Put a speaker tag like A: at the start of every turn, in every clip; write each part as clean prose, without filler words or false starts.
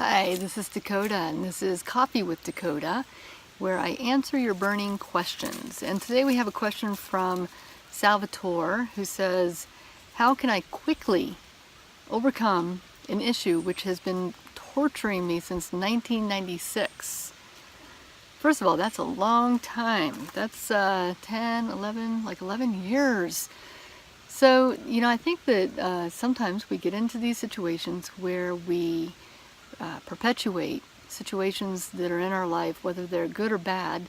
A: Hi, this is Dakota, and this is Coffee with Dakota, where I answer your burning questions. And today we have a question from Salvatore, who says, how can I quickly overcome an issue which has been torturing me since 1996? First of all, that's a long time. That's 10, 11, like 11 years. So, I think that sometimes we get into these situations where we perpetuate situations that are in our life, whether they're good or bad,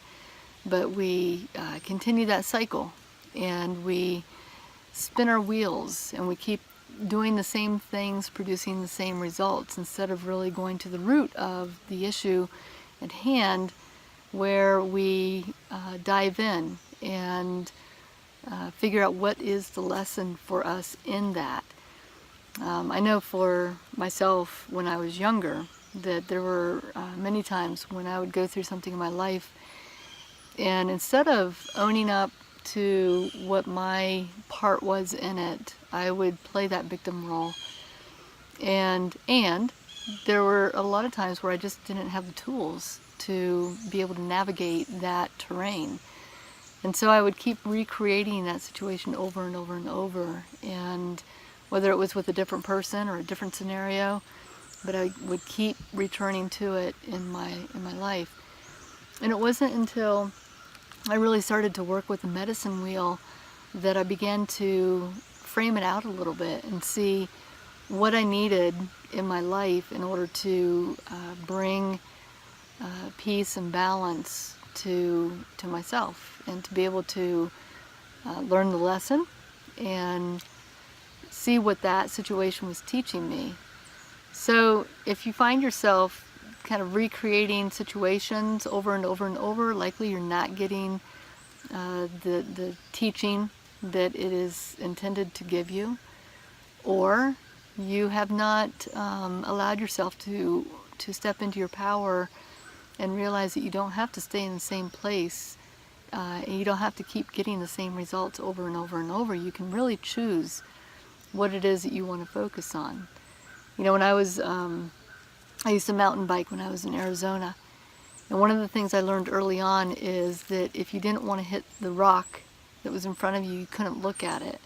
A: but we continue that cycle and we spin our wheels and we keep doing the same things, producing the same results, instead of really going to the root of the issue at hand, where we dive in and figure out what is the lesson for us in that. I know for myself, when I was younger, that there were many times when I would go through something in my life, and instead of owning up to what my part was in it, I would play that victim role. And there were a lot of times where I just didn't have the tools to be able to navigate that terrain. And so I would keep recreating that situation over and over and over. And whether it was with a different person or a different scenario, but I would keep returning to it in my life. And it wasn't until I really started to work with the medicine wheel that I began to frame it out a little bit and see what I needed in my life in order to bring peace and balance to myself, and to be able to learn the lesson and see what that situation was teaching me. So if you find yourself kind of recreating situations over and over and over, likely you're not getting the teaching that it is intended to give you, or you have not allowed yourself to step into your power and realize that you don't have to stay in the same place, and you don't have to keep getting the same results over and over and over. You can really choose what it is that you want to focus on. When I was, I used to mountain bike when I was in Arizona, and one of the things I learned early on is that if you didn't want to hit the rock that was in front of you, you couldn't look at it.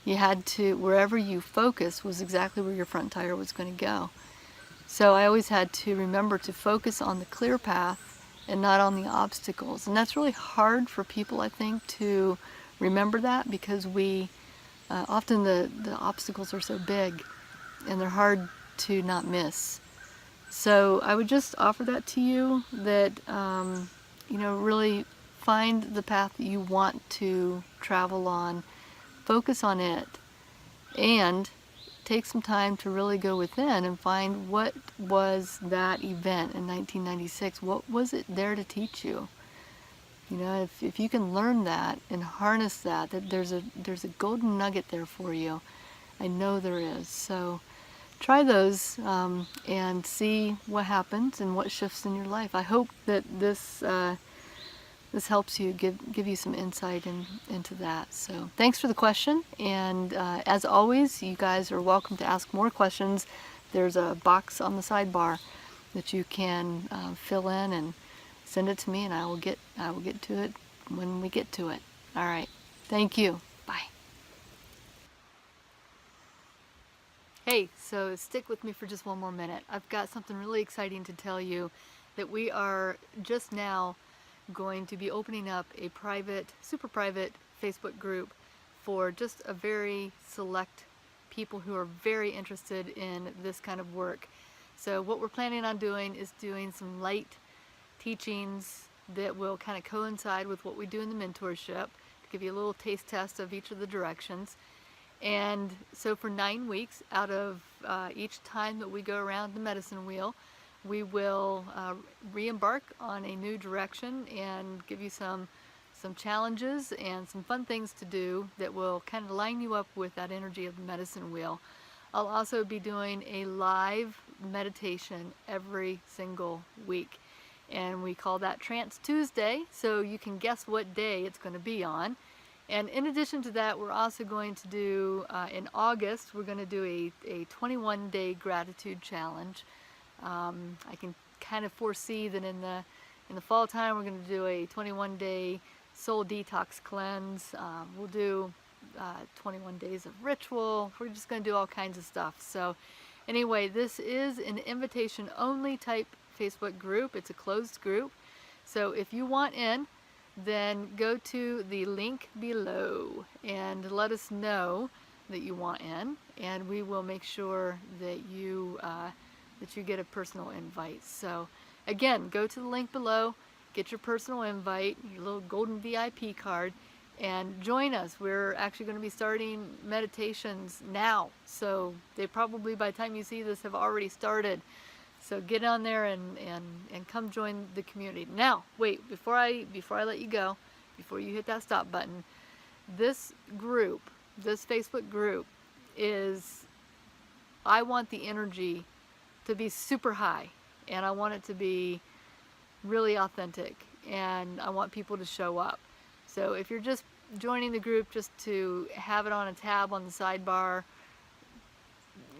A: You had to, wherever you focused was exactly where your front tire was going to go. So I always had to remember to focus on the clear path and not on the obstacles. And that's really hard for people, I think, to remember that, because we often the obstacles are so big and they're hard to not miss. So I would just offer that to you, that really find the path that you want to travel on, focus on it, and take some time to really go within and find what was that event in 1996. What was it there to teach you? If you can learn that and harness that there's a golden nugget there for you. I know there is. So try those and see what happens and what shifts in your life. I hope that this helps you, give you some insight into that. So thanks for the question, and as always, you guys are welcome to ask more questions. There's a box on the sidebar that you can fill in and send it to me, and I will get to it when we get to it. All right. Thank you. Bye. Hey, so stick with me for just one more minute. I've got something really exciting to tell you, that we are just now going to be opening up a super private Facebook group for just a very select people who are very interested in this kind of work. So what we're planning on doing is doing some light teachings that will kind of coincide with what we do in the mentorship, to give you a little taste test of each of the directions. And so for 9 weeks, out of each time that we go around the medicine wheel, we will re-embark on a new direction and give you some challenges and some fun things to do that will kind of line you up with that energy of the medicine wheel. I'll also be doing a live meditation every single week, and we call that Trance Tuesday, so you can guess what day it's going to be on. And in addition to that, we're also going to do, in August, we're going to do a 21-day gratitude challenge. I can kind of foresee that in the fall time we're going to do a 21-day soul detox cleanse. We'll do 21 days of ritual. We're just going to do all kinds of stuff. So anyway, this is an invitation only type Facebook group. It's a closed group. So if you want in, then go to the link below and let us know that you want in, and we will make sure that you get a personal invite. So again, go to the link below, get your personal invite, your little golden VIP card, and join us. We're actually going to be starting meditations now, so they probably, by the time you see this, have already started. So get on there and come join the community. Now, wait, before I let you go, before you hit that stop button, this group, this Facebook group I want the energy to be super high, and I want it to be really authentic, and I want people to show up. So if you're just joining the group just to have it on a tab on the sidebar,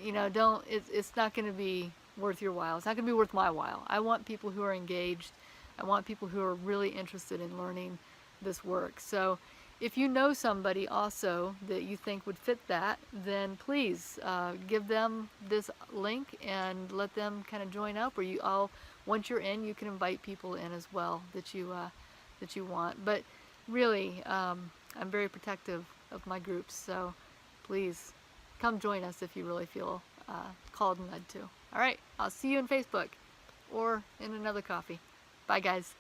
A: it's not going to be worth your while. It's not going to be worth my while. I want people who are engaged. I want people who are really interested in learning this work. So if you know somebody also that you think would fit that, then please give them this link and let them kind of join up. Or once you're in, you can invite people in as well that you want. But really, I'm very protective of my groups, so please come join us if you really feel called and led to. All right, I'll see you in Facebook or in another coffee. Bye, guys.